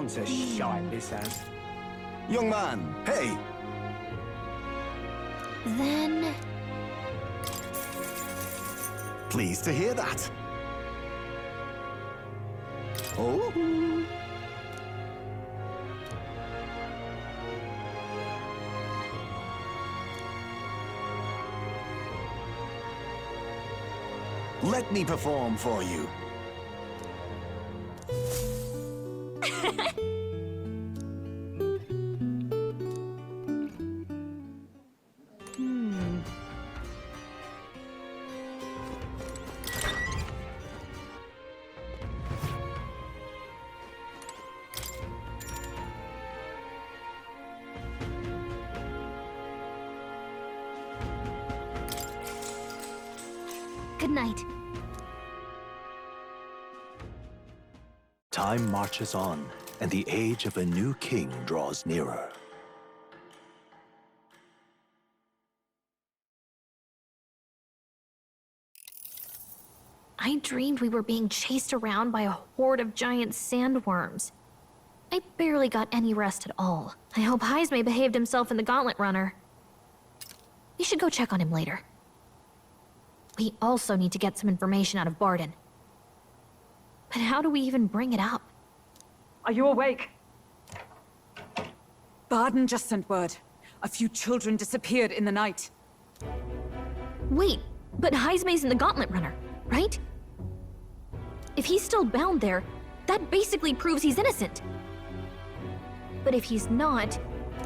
bunch of shite, this has. Young man, hey! Then... Pleased to hear that. Oh? Let me perform for you. Good night. Time marches on, and the age of a new king draws nearer. I dreamed we were being chased around by a horde of giant sandworms. I barely got any rest at all. I hope Heismay behaved himself in the Gauntlet Runner. We should go check on him later. We also need to get some information out of Barden. But how do we even bring it up? Are you awake? Barden just sent word. A few children disappeared in the night. Wait, but Heismay's in the Gauntlet Runner, right? If he's still bound there, that basically proves he's innocent. But if he's not,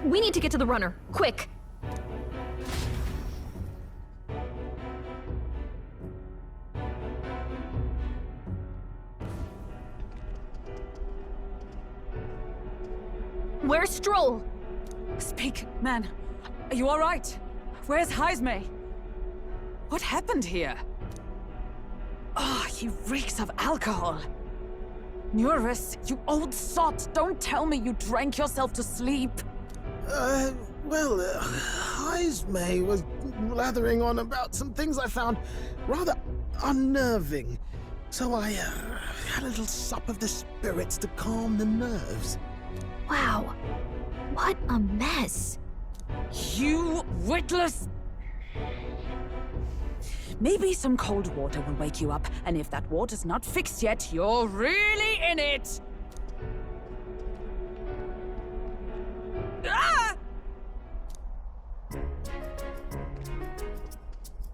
we need to get to the runner, quick! Where's Stroll? Speak, man. Are you all right? Where's Heismay? What happened here? Oh, he reeks of alcohol. Nuris, you old sot, don't tell me you drank yourself to sleep. Heismay was blathering on about some things I found rather unnerving. So I had a little sup of the spirits to calm the nerves. Wow, what a mess. You witless... Maybe some cold water will wake you up, and if that water's not fixed yet, you're really in it! Ah!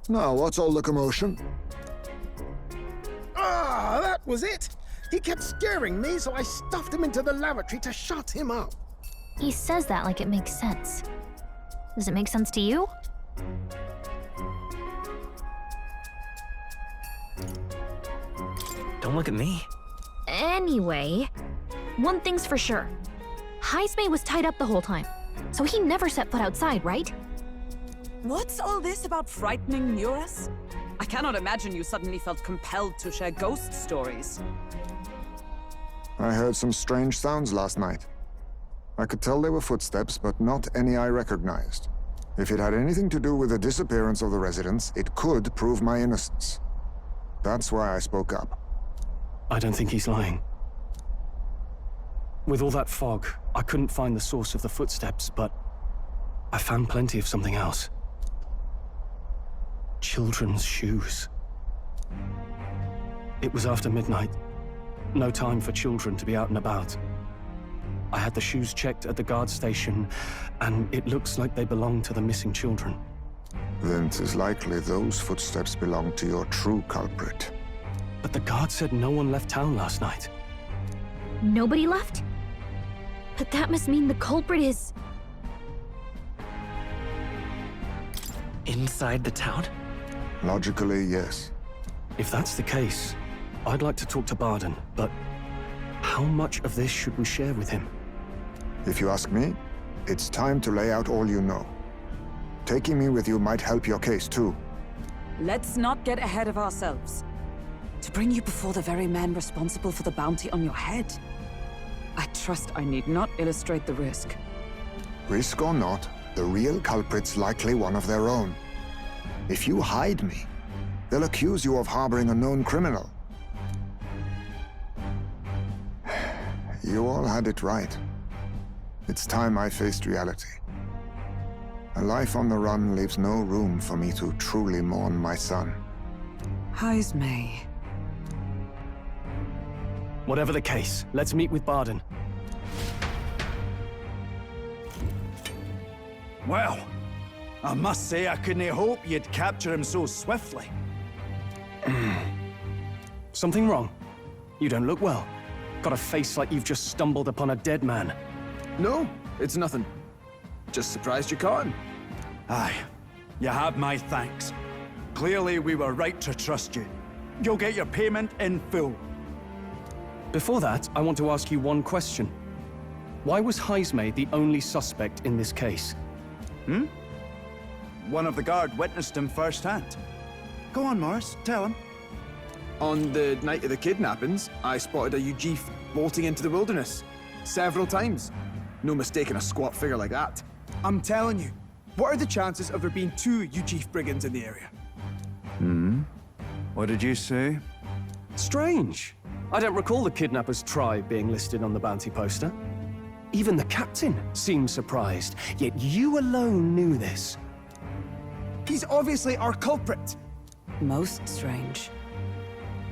Now, what's all the commotion? Ah, that was it! He kept scaring me, so I stuffed him into the lavatory to shut him up. He says that like it makes sense. Does it make sense to you? Don't look at me. Anyway, one thing's for sure. Heismay was tied up the whole time, so he never set foot outside, right? What's all this about frightening Nuris? I cannot imagine you suddenly felt compelled to share ghost stories. I heard some strange sounds last night. I could tell they were footsteps, but not any I recognized. If it had anything to do with the disappearance of the residents, it could prove my innocence. That's why I spoke up. I don't think he's lying. With all that fog, I couldn't find the source of the footsteps, but I found plenty of something else. Children's shoes. It was after midnight. No time for children to be out and about. I had the shoes checked at the guard station, and it looks like they belong to the missing children. Then 'tis likely those footsteps belong to your true culprit. But the guard said no one left town last night. Nobody left? But that must mean the culprit is... Inside the town? Logically, yes. If that's the case, I'd like to talk to Barden, but how much of this should we share with him? If you ask me, it's time to lay out all you know. Taking me with you might help your case, too. Let's not get ahead of ourselves. To bring you before the very man responsible for the bounty on your head, I trust I need not illustrate the risk. Risk or not, the real culprit's likely one of their own. If you hide me, they'll accuse you of harboring a known criminal. You all had it right. It's time I faced reality. A life on the run leaves no room for me to truly mourn my son. Heisme. Whatever the case, let's meet with Barden. Well, I must say I couldn't hope you'd capture him so swiftly. Something wrong? You don't look well. Got a face like you've just stumbled upon a dead man. No, it's nothing. Just surprised you caught him. Aye, you have my thanks. Clearly we were right to trust you. You'll get your payment in full. Before that, I want to ask you one question. Why was Heisme the only suspect in this case? One of the guard witnessed him firsthand. Go on, Morris, tell him. On the night of the kidnappings, I spotted a Ujif bolting into the wilderness. Several times. No mistaking a squat figure like that. I'm telling you, what are the chances of there being 2 Ujif brigands in the area? What did you say? Strange. I don't recall the kidnappers' tribe being listed on the bounty poster. Even the captain seemed surprised, yet you alone knew this. He's obviously our culprit. Most strange.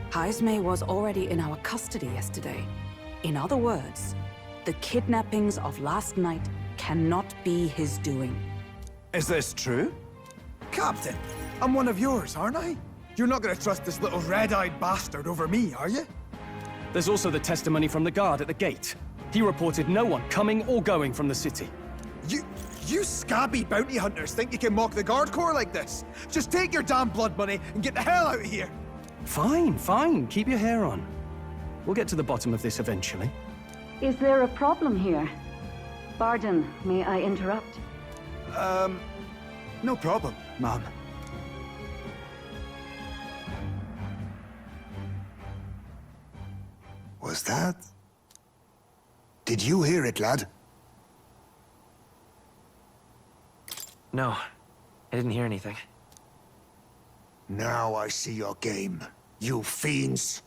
Heisme was already in our custody yesterday. In other words, the kidnappings of last night cannot be his doing. Is this true? Captain, I'm one of yours, aren't I? You're not gonna trust this little red-eyed bastard over me, are you? There's also the testimony from the guard at the gate. He reported no one coming or going from the city. You scabby bounty hunters think you can mock the Guard Corps like this? Just take your damn blood money and get the hell out of here! Fine, fine. Keep your hair on. We'll get to the bottom of this eventually. Is there a problem here? Barden, may I interrupt? No problem, ma'am. Was that? Did you hear it, lad? No, I didn't hear anything. Now I see your game, you fiends.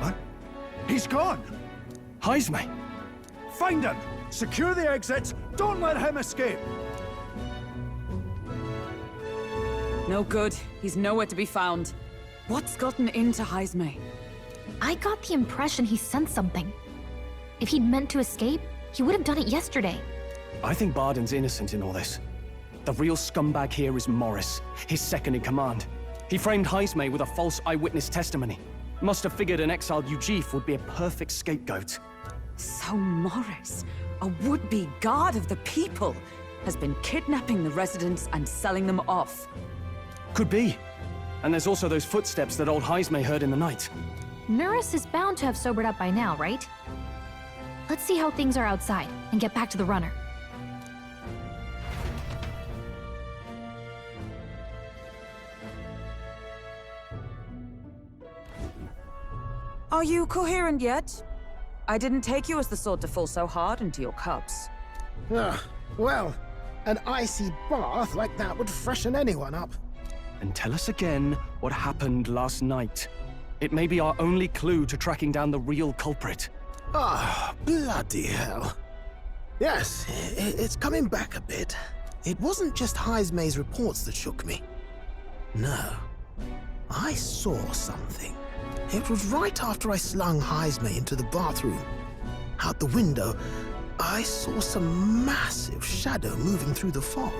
What? He's gone! Heisme! Find him! Secure the exits! Don't let him escape! No good. He's nowhere to be found. What's gotten into Heisme? I got the impression he sensed something. If he'd meant to escape, he would have done it yesterday. I think Barden's innocent in all this. The real scumbag here is Morris, his second in command. He framed Heisme with a false eyewitness testimony. Must have figured an exiled Ujif would be a perfect scapegoat. So Morris, a would-be guard of the people, has been kidnapping the residents and selling them off. Could be. And there's also those footsteps that old Heisme heard in the night. Norris is bound to have sobered up by now, right? Let's see how things are outside and get back to the runner. Are you coherent yet? I didn't take you as the sort to fall so hard into your cups. Well, an icy bath like that would freshen anyone up. And tell us again what happened last night. It may be our only clue to tracking down the real culprit. Ah, bloody hell. Yes, it's coming back a bit. It wasn't just Heisme's reports that shook me. No, I saw something. It was right after I slung Heisme into the bathroom. Out the window, I saw some massive shadow moving through the fog.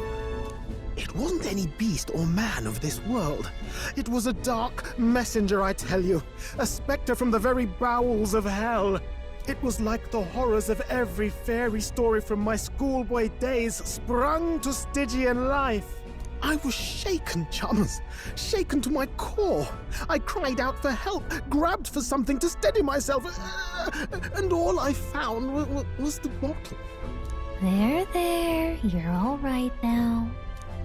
It wasn't any beast or man of this world. It was a dark messenger, I tell you. A specter from the very bowels of hell. It was like the horrors of every fairy story from my schoolboy days sprung to Stygian life. I was shaken, chums. Shaken to my core. I cried out for help, grabbed for something to steady myself, and all I found was the bottle. There, you're all right now.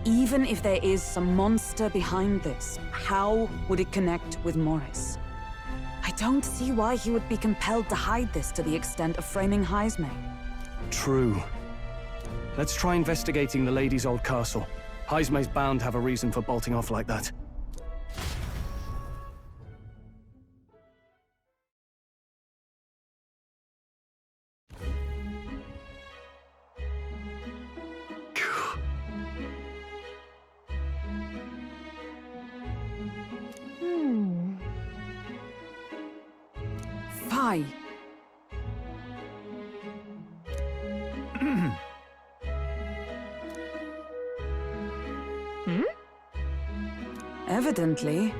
Even if there is some monster behind this, how would it connect with Morris? I don't see why he would be compelled to hide this to the extent of framing Heisme. True. Let's try investigating the lady's old castle. Heisme's bound to have a reason for bolting off like that. Why? Evidently.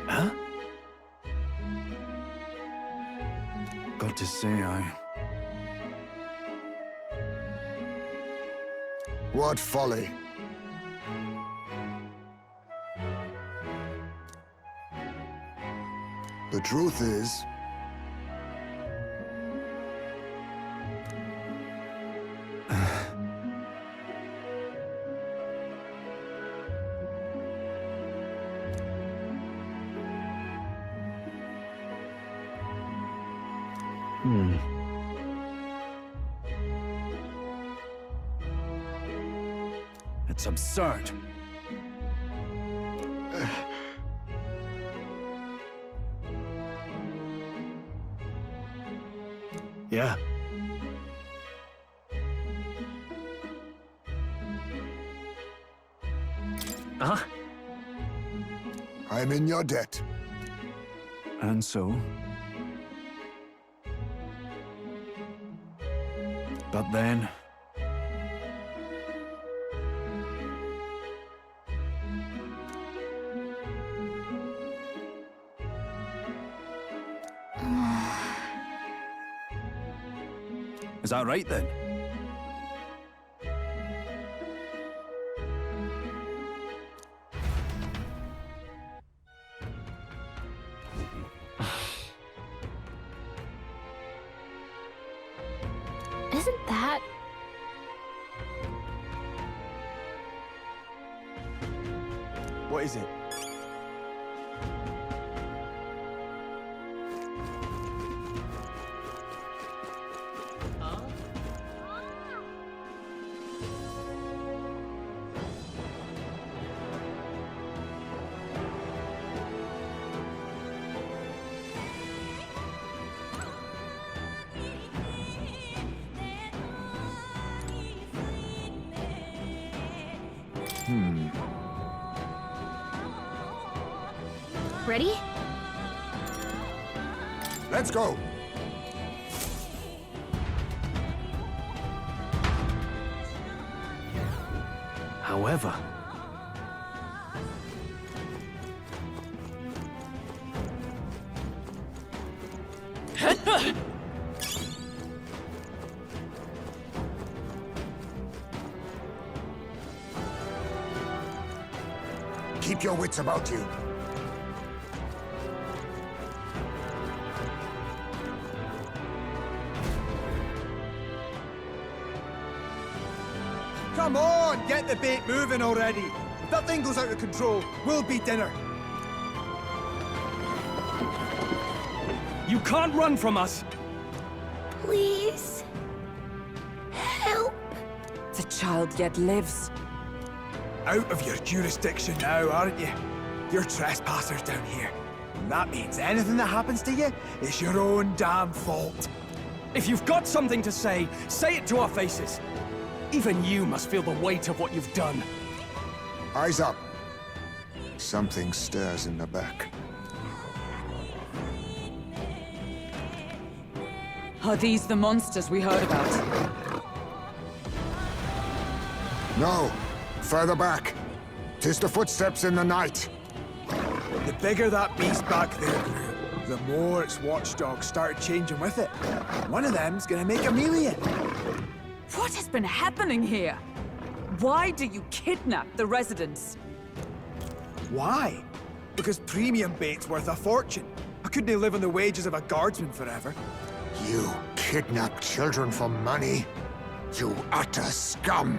Huh? Got to say, What folly. The truth is, it's absurd. Yeah. Uh-huh. I'm in your debt. And so? But then... Is that right, then? Isn't that... What is it? Ready? Let's go. However... Keep your wits about you. Come on, get the bait moving already. If that thing goes out of control, we'll be dinner. You can't run from us! Please. Help. The child yet lives. Out of your jurisdiction now, aren't you? You're trespassers down here. And that means anything that happens to you is your own damn fault. If you've got something to say it to our faces. Even you must feel the weight of what you've done. Eyes up. Something stirs in the back. Are these the monsters we heard about? No. Further back. 'Tis the footsteps in the night. The bigger that beast back there grew, the more its watchdogs started changing with it. One of them's gonna make a meal of you. What has been happening here? Why do you kidnap the residents? Why? Because premium bait's worth a fortune. I couldn't live on the wages of a guardsman forever. You kidnap children for money? You utter scum!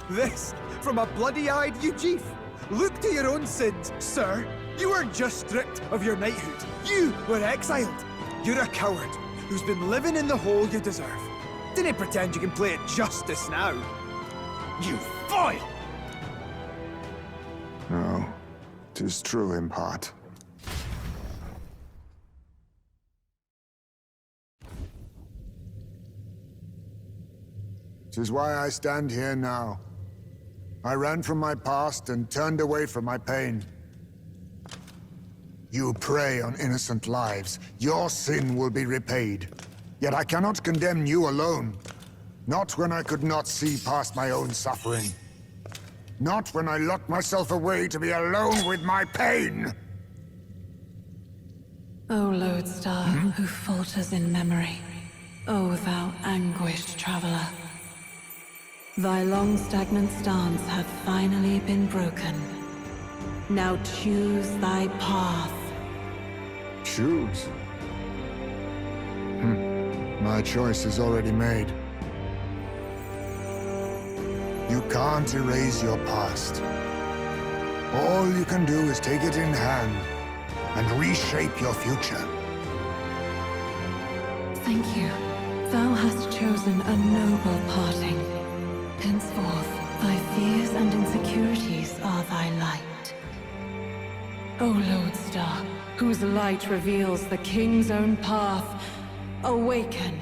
This from a bloody-eyed Ujif. Look to your own sins, sir. You weren't just stripped of your knighthood. You were exiled. You're a coward who's been living in the hole you deserve. Didn't pretend you can play at justice now. You foil! No, 'tis true in part. 'Tis why I stand here now. I ran from my past and turned away from my pain. You prey on innocent lives. Your sin will be repaid. Yet I cannot condemn you alone. Not when I could not see past my own suffering. Not when I locked myself away to be alone with my pain! O lodestar, who falters in memory, O thou anguished traveler. Thy long stagnant stance hath finally been broken. Now choose thy path. Choose? My choice is already made. You can't erase your past. All you can do is take it in hand and reshape your future. Thank you. Thou hast chosen a noble parting. Henceforth, thy fears and insecurities are thy light. O lodestar, whose light reveals the king's own path, awaken.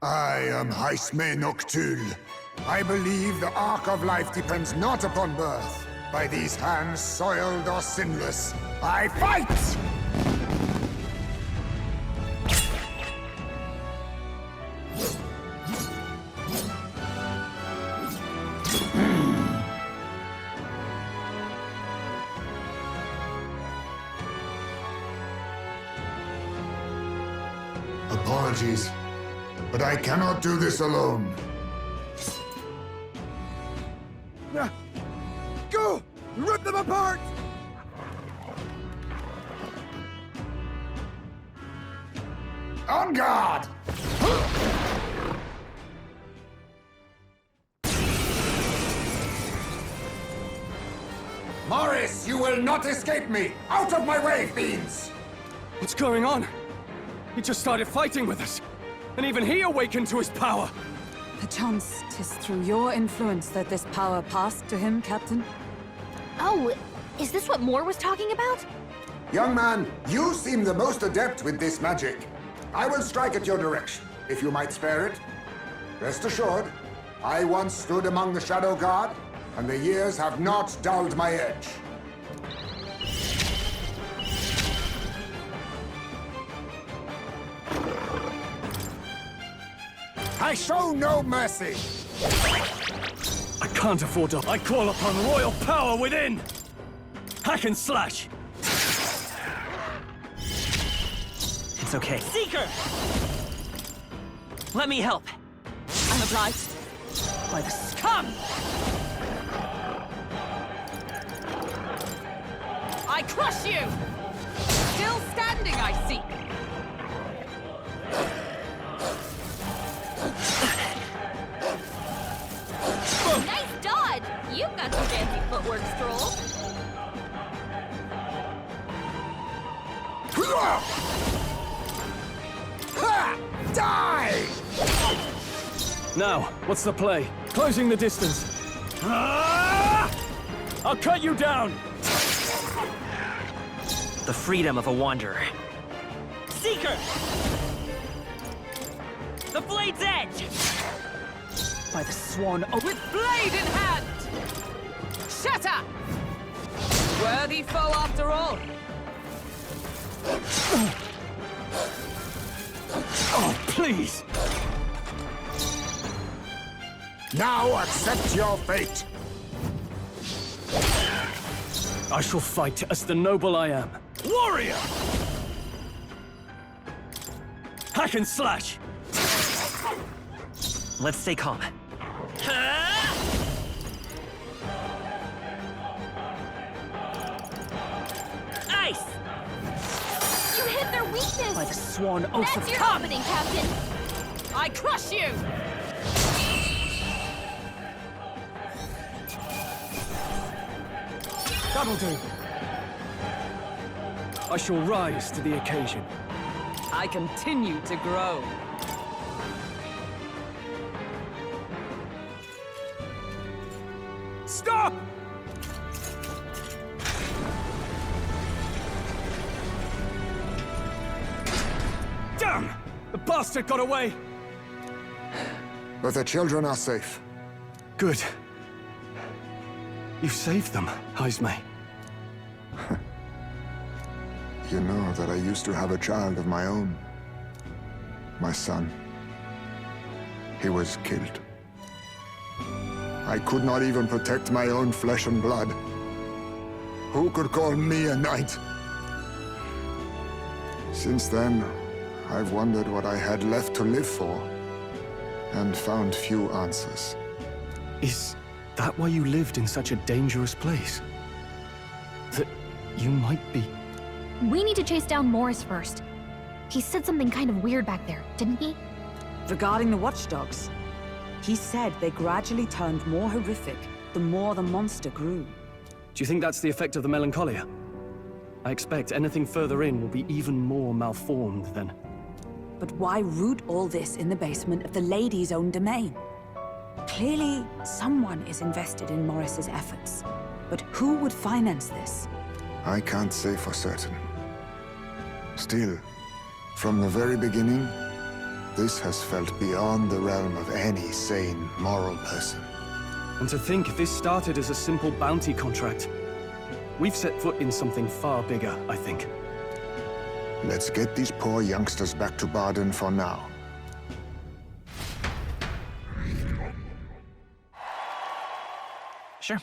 I am Haisme Noctul. I believe the arc of life depends not upon birth. By these hands, soiled or sinless, I fight! Apologies, but I cannot do this alone. Go! Rip them apart! On guard! Morris, you will not escape me! Out of my way, fiends! What's going on? He just started fighting with us. And even he awakened to his power. Perchance 'tis through your influence that this power passed to him, Captain? Oh, is this what Moore was talking about? Young man, you seem the most adept with this magic. I will strike at your direction, if you might spare it. Rest assured, I once stood among the Shadow Guard, and the years have not dulled my edge. I show no mercy! I can't afford to. I call upon royal power within! Hack and slash! It's okay. Seeker! Let me help. I'm obliged. By the scum! I crush you! Still standing, I see. Nice dodge! You've got some fancy footwork, Stroll. Ha! Die! Now, what's the play? Closing the distance. Ah! I'll cut you down! The freedom of a wanderer. Seeker! The blade's edge! By the swan, with blade in hand! Shatter! Worthy foe after all. Oh, please! Now accept your fate! I shall fight as the noble I am. Warrior! Hack and slash! Let's stay calm. Ice! You hit their weakness! By the swan oath That's of your come! opening, Captain! I crush you! That'll do. I shall rise to the occasion. I continue to grow. Stop! Damn! The bastard got away! But the children are safe. Good. You saved them, Haismay. You know that I used to have a child of my own. My son. He was killed. I could not even protect my own flesh and blood. Who could call me a knight? Since then, I've wondered what I had left to live for, and found few answers. Is that why you lived in such a dangerous place? That you might be... We need to chase down Morris first. He said something kind of weird back there, didn't he? Regarding the watchdogs, he said they gradually turned more horrific the more the monster grew. Do you think that's the effect of the melancholia? I expect anything further in will be even more malformed then. But why root all this in the basement of the lady's own domain? Clearly, someone is invested in Morris's efforts. But who would finance this? I can't say for certain. Still, from the very beginning, this has felt beyond the realm of any sane, moral person. And to think this started as a simple bounty contract. We've set foot in something far bigger, I think. Let's get these poor youngsters back to Barden for now. Sure.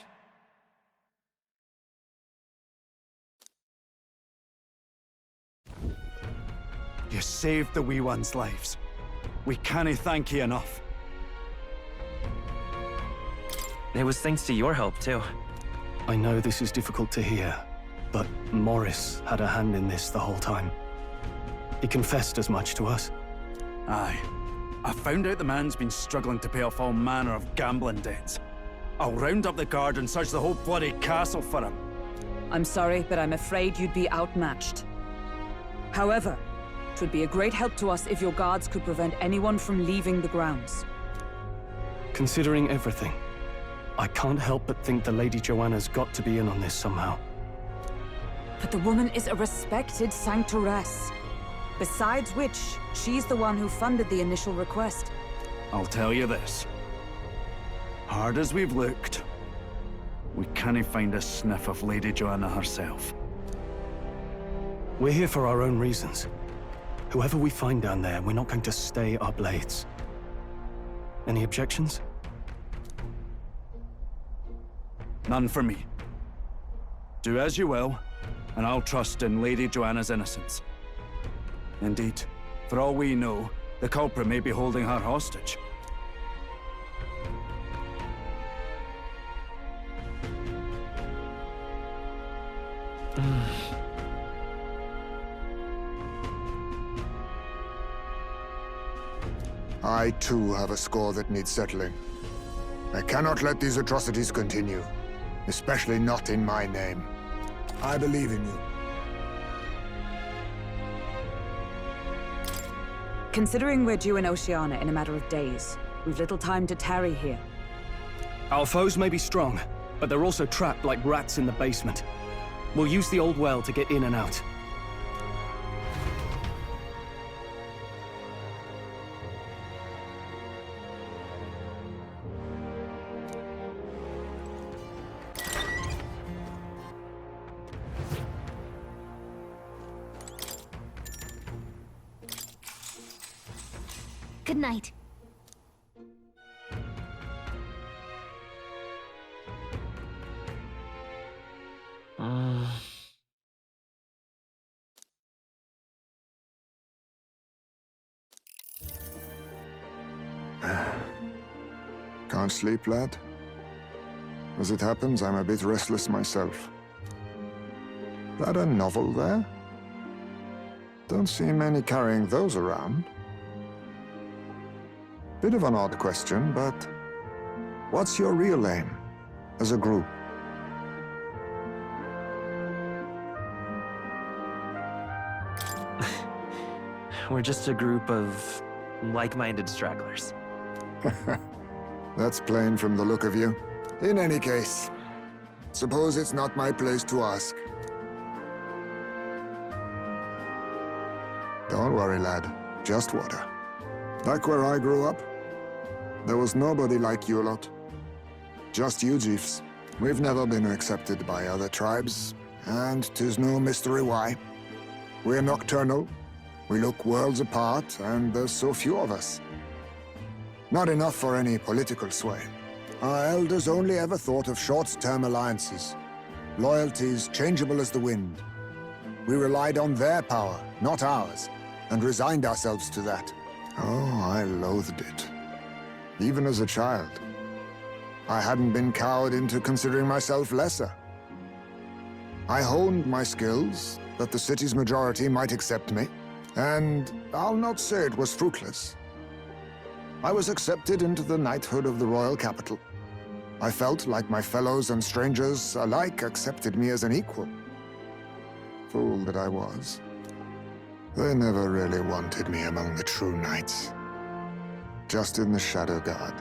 You saved the wee ones' lives. We cannae thank you enough. It was thanks to your help, too. I know this is difficult to hear, but Morris had a hand in this the whole time. He confessed as much to us. Aye. I found out the man's been struggling to pay off all manner of gambling debts. I'll round up the guard and search the whole bloody castle for him. I'm sorry, but I'm afraid you'd be outmatched. However, it would be a great help to us if your guards could prevent anyone from leaving the grounds. Considering everything, I can't help but think the Lady Joanna's got to be in on this somehow. But the woman is a respected sanctoress. Besides which, she's the one who funded the initial request. I'll tell you this. Hard as we've looked, we cannae find a sniff of Lady Joanna herself. We're here for our own reasons. Whoever we find down there, we're not going to stay our blades. Any objections? None for me. Do as you will, and I'll trust in Lady Joanna's innocence. Indeed, for all we know, the culprit may be holding her hostage. I too have a score that needs settling. I cannot let these atrocities continue, especially not in my name. I believe in you. Considering we're due in Oceania in a matter of days, we've little time to tarry here. Our foes may be strong, but they're also trapped like rats in the basement. We'll use the old well to get in and out. Good night. Can't sleep, lad? As it happens, I'm a bit restless myself. That a novel there? Don't see many carrying those around. Bit of an odd question, but what's your real aim as a group? We're just a group of like-minded stragglers. That's plain from the look of you. In any case, suppose it's not my place to ask. Don't worry, lad. Just water. Back where I grew up, there was nobody like you lot. Just you chiefs. We've never been accepted by other tribes, and 'tis no mystery why. We're nocturnal, we look worlds apart, and there's so few of us. Not enough for any political sway. Our elders only ever thought of short-term alliances, loyalties changeable as the wind. We relied on their power, not ours, and resigned ourselves to that. Oh, I loathed it. Even as a child. I hadn't been cowed into considering myself lesser. I honed my skills, that the city's majority might accept me, and I'll not say it was fruitless. I was accepted into the knighthood of the royal capital. I felt like my fellows and strangers alike accepted me as an equal. Fool that I was. They never really wanted me among the true knights. Just in the Shadow Guard,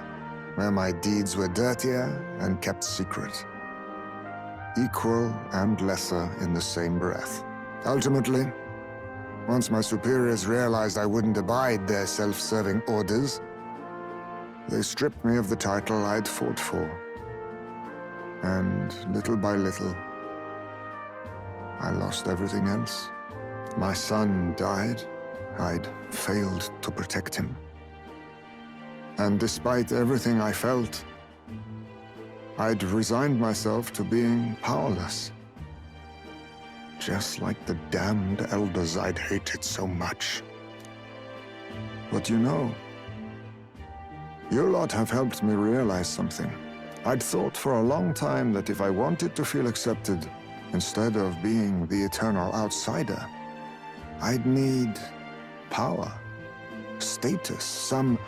where my deeds were dirtier and kept secret. Equal and lesser in the same breath. Ultimately, once my superiors realized I wouldn't abide their self-serving orders, they stripped me of the title I'd fought for. And little by little, I lost everything else. My son died. I'd failed to protect him. And despite everything I felt, I'd resigned myself to being powerless. Just like the damned elders I'd hated so much. But you know, you lot have helped me realize something. I'd thought for a long time that if I wanted to feel accepted, instead of being the eternal outsider, I'd need power, status, some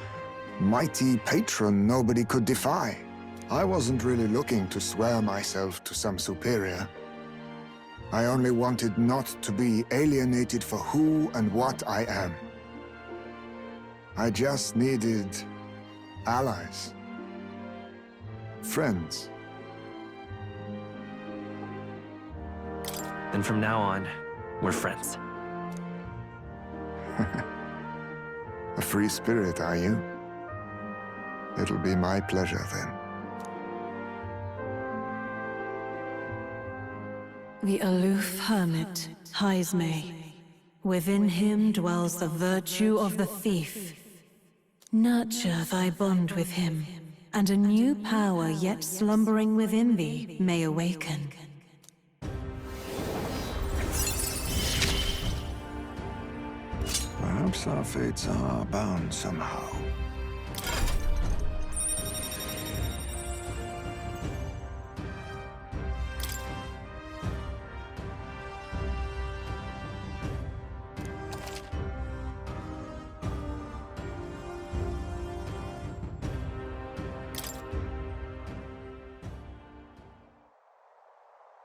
mighty patron nobody could defy. I wasn't really looking to swear myself to some superior. I only wanted not to be alienated for who and what I am. I just needed allies. Friends. And from now on, we're friends. A free spirit, are you? It'll be my pleasure, then. The aloof hermit, Haisme. Within him dwells the virtue of the thief. Nurture thy bond with him, and a new power yet slumbering within thee may awaken. Perhaps our fates are bound somehow.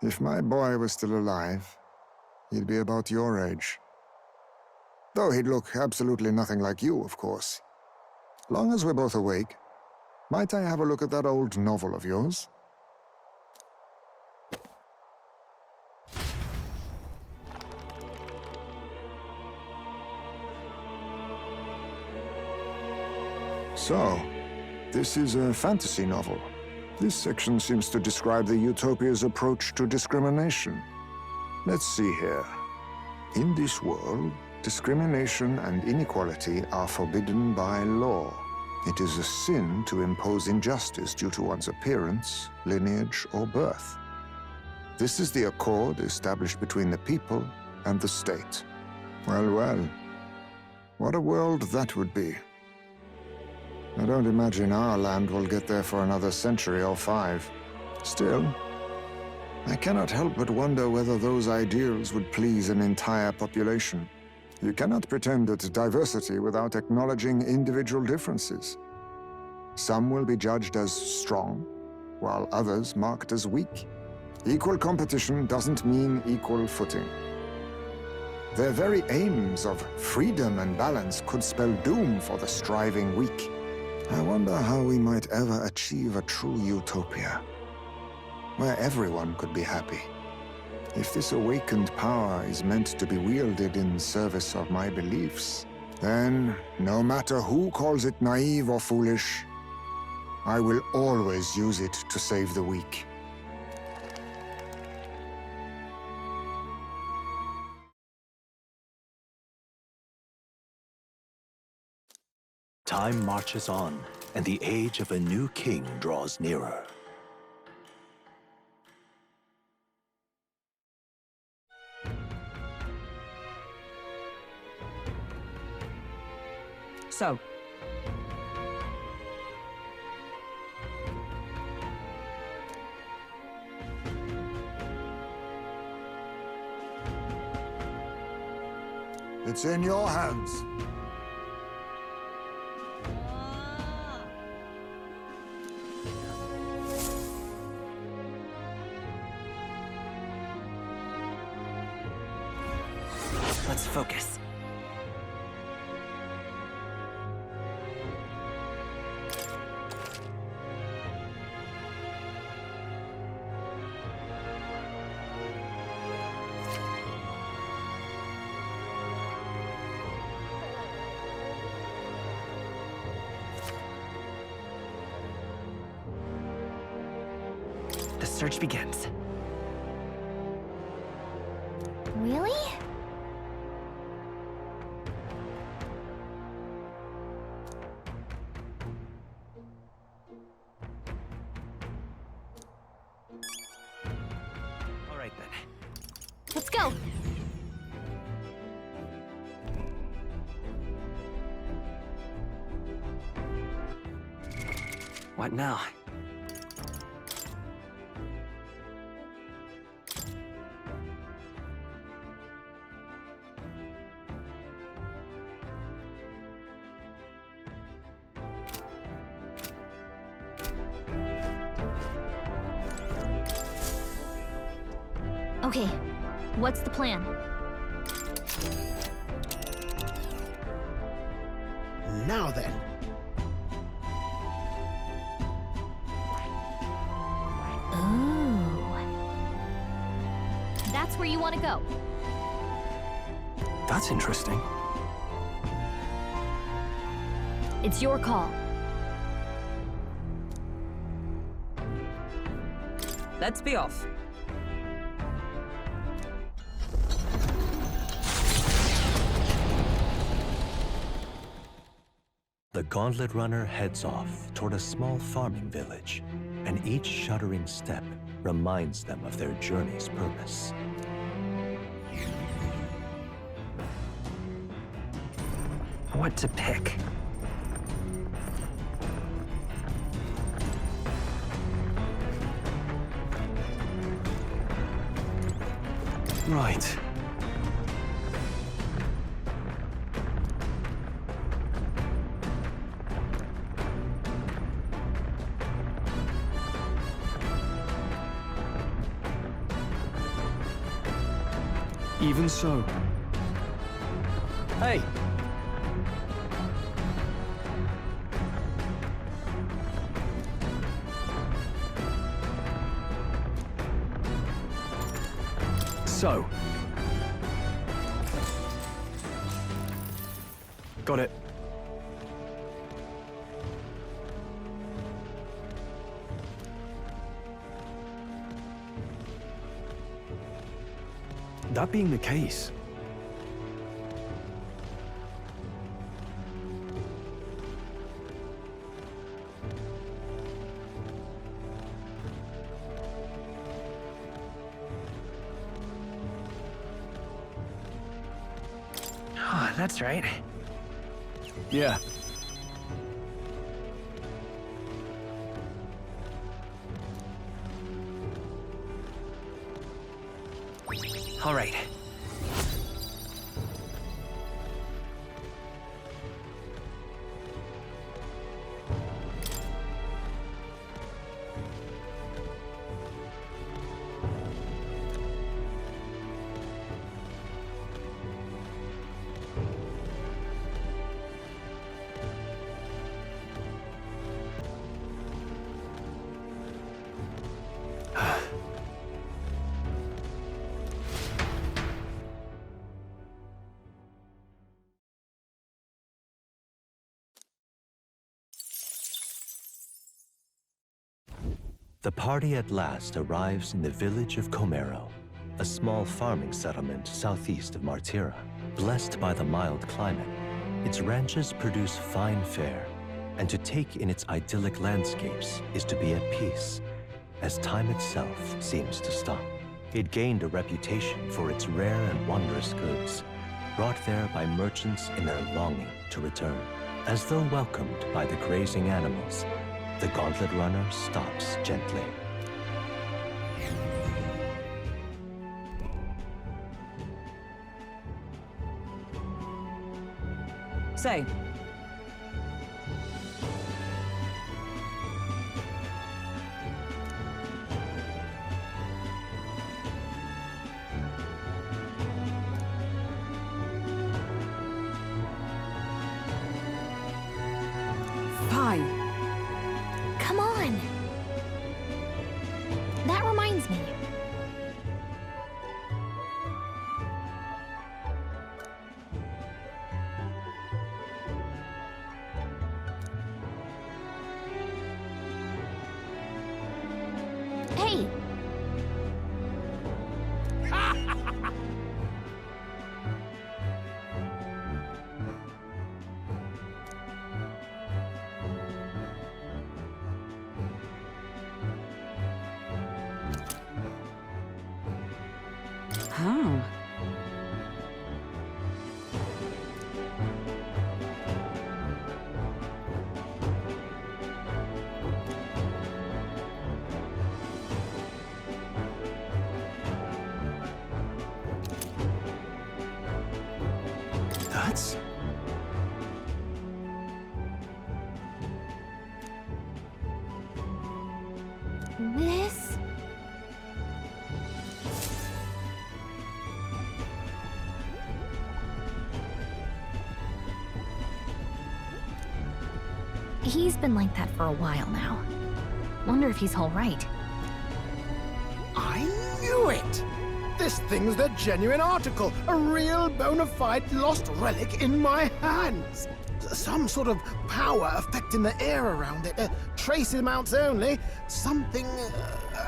If my boy was still alive, he'd be about your age. Though he'd look absolutely nothing like you, of course. Long as we're both awake, might I have a look at that old novel of yours? So, this is a fantasy novel. This section seems to describe the Utopia's approach to discrimination. Let's see here. In this world, discrimination and inequality are forbidden by law. It is a sin to impose injustice due to one's appearance, lineage, or birth. This is the accord established between the people and the state. Well, well. What a world that would be. I don't imagine our land will get there for another century or 5. Still, I cannot help but wonder whether those ideals would please an entire population. You cannot pretend at diversity without acknowledging individual differences. Some will be judged as strong, while others marked as weak. Equal competition doesn't mean equal footing. Their very aims of freedom and balance could spell doom for the striving weak. I wonder how we might ever achieve a true utopia, where everyone could be happy. If this awakened power is meant to be wielded in service of my beliefs, then, no matter who calls it naive or foolish, I will always use it to save the weak. Time marches on, and the age of a new king draws nearer. So, It's in your hands. Let's focus. The search begins. Really? All right then. Let's go! What now? Okay, what's the plan? Now then. Ooh. That's where you want to go. That's interesting. It's your call. let's be off. The Gauntlet Runner heads off toward a small farming village, and each shuddering step reminds them of their journey's purpose. What to pick? Right. Even so. Hey! So. Got it. That being the case, Oh, that's right. yeah. All right. The party at last arrives in the village of Comero, a small farming settlement southeast of Martira. Blessed by the mild climate, its ranches produce fine fare, and to take in its idyllic landscapes is to be at peace, as time itself seems to stop. It gained a reputation for its rare and wondrous goods, brought there by merchants in their longing to return. As though welcomed by the grazing animals, the Gauntlet Runner stops gently. Say. Fine. Come on! That reminds me. Hey! Oh. That's... This... He's been like that for a while now. Wonder if he's all right. I knew it! This thing's the genuine article, a real bona fide lost relic in my hands. Some sort of power affecting the air around it. Trace amounts only. Something...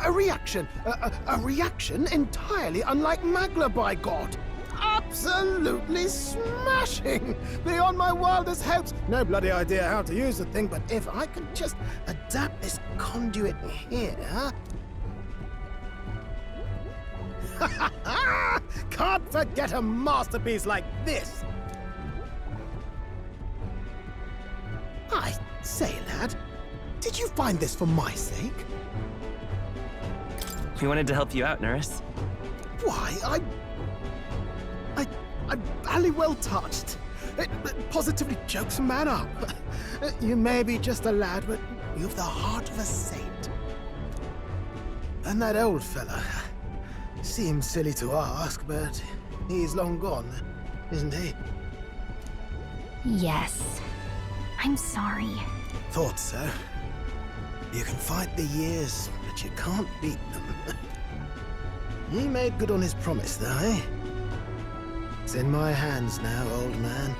a reaction. A reaction entirely unlike Magla, by God. Absolutely smashing! Beyond my wildest hopes. No bloody idea how to use the thing, but if I could just adapt this conduit here... Can't forget a masterpiece like this! I say, lad, did you find this for my sake? We wanted to help you out, Nurse. Why, I'm barely well touched. It positively chokes a man up. You may be just a lad, but you've the heart of a saint. And that old fella... Seems silly to ask, but he's long gone, isn't he? Yes. I'm sorry. Thought so. You can fight the years, but you can't beat them. He made good on his promise, though, eh? It's in my hands now, old man.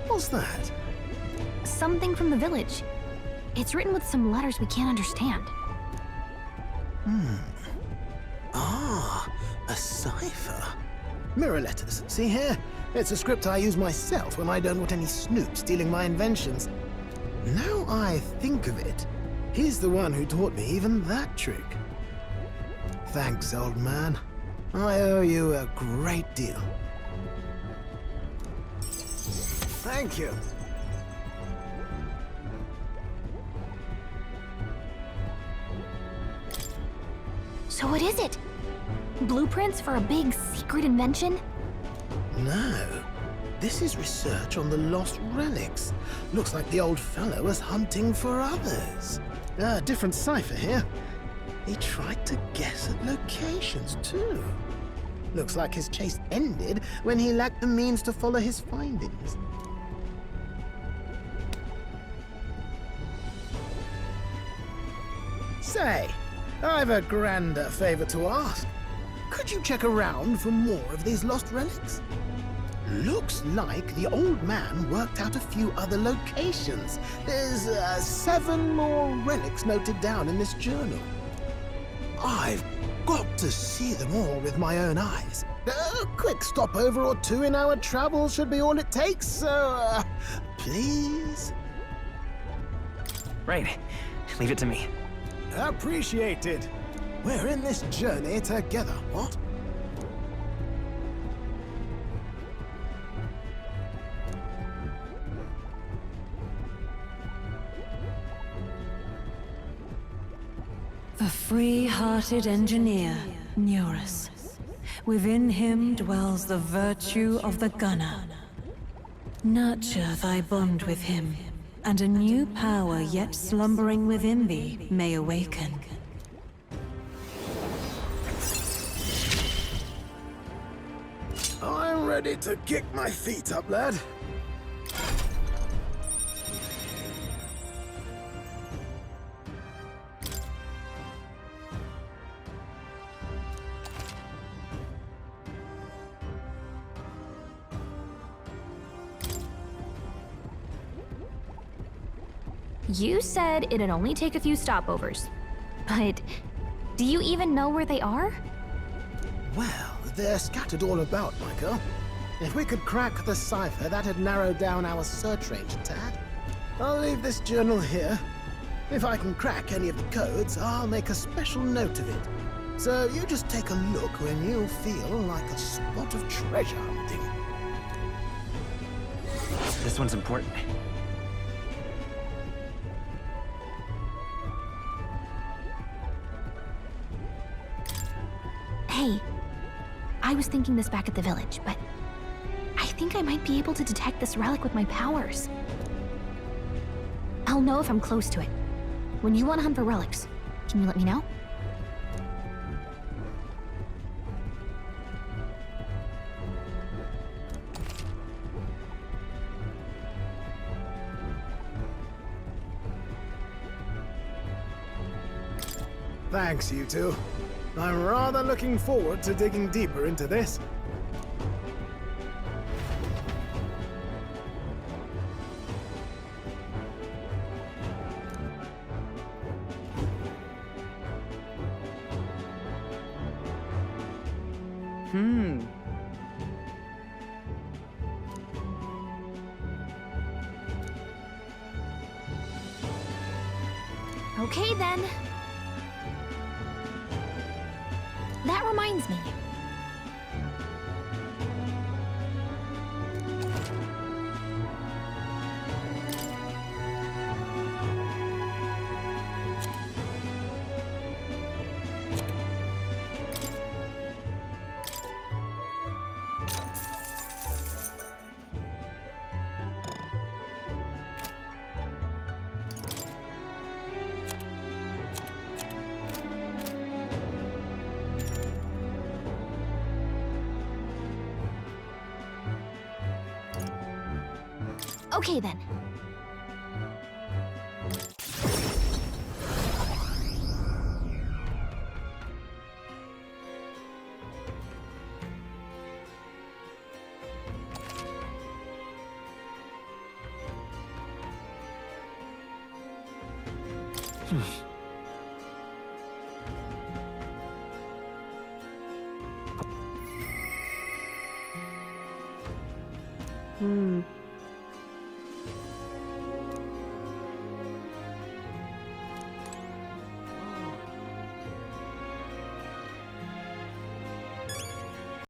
What's that? Something from the village. It's written with some letters we can't understand. Ah, a cipher. Mirror letters. See here? It's a script I use myself when I don't want any snoop stealing my inventions. Now I think of it, he's the one who taught me even that trick. Thanks, old man. I owe you a great deal. Thank you. So what is it? Blueprints for a big secret invention? No. This is research on the lost relics. Looks like the old fellow was hunting for others. Different cipher here. He tried to guess at locations, too. Looks like his chase ended when he lacked the means to follow his findings. Say, I've a grander favor to ask. Could you check around for more of these lost relics? Looks like the old man worked out a few other locations. There's 7 more relics noted down in this journal. I've got to see them all with my own eyes. A quick stopover or 2 in our travels should be all it takes, so please? Right. Leave it to me. Appreciated. We're in this journey together, what? The free-hearted engineer, Neurus. Within him dwells the virtue of the gunner. Nurture thy bond with him, and a new power yet slumbering within thee may awaken. I'm ready to kick my feet up, lad. You said it'd only take a few stopovers. But do you even know where they are? Well, they're scattered all about, my girl. If we could crack the cipher, that'd narrow down our search range a tad. I'll leave this journal here. If I can crack any of the codes, I'll make a special note of it. So you just take a look when you feel like a spot of treasure hunting. This one's important. Hey, I was thinking this back at the village, but I think I might be able to detect this relic with my powers. I'll know if I'm close to it. When you want to hunt for relics, can you let me know? Thanks, you two. I'm rather looking forward to digging deeper into this. Okay then. That reminds me. Okay then. Hmm.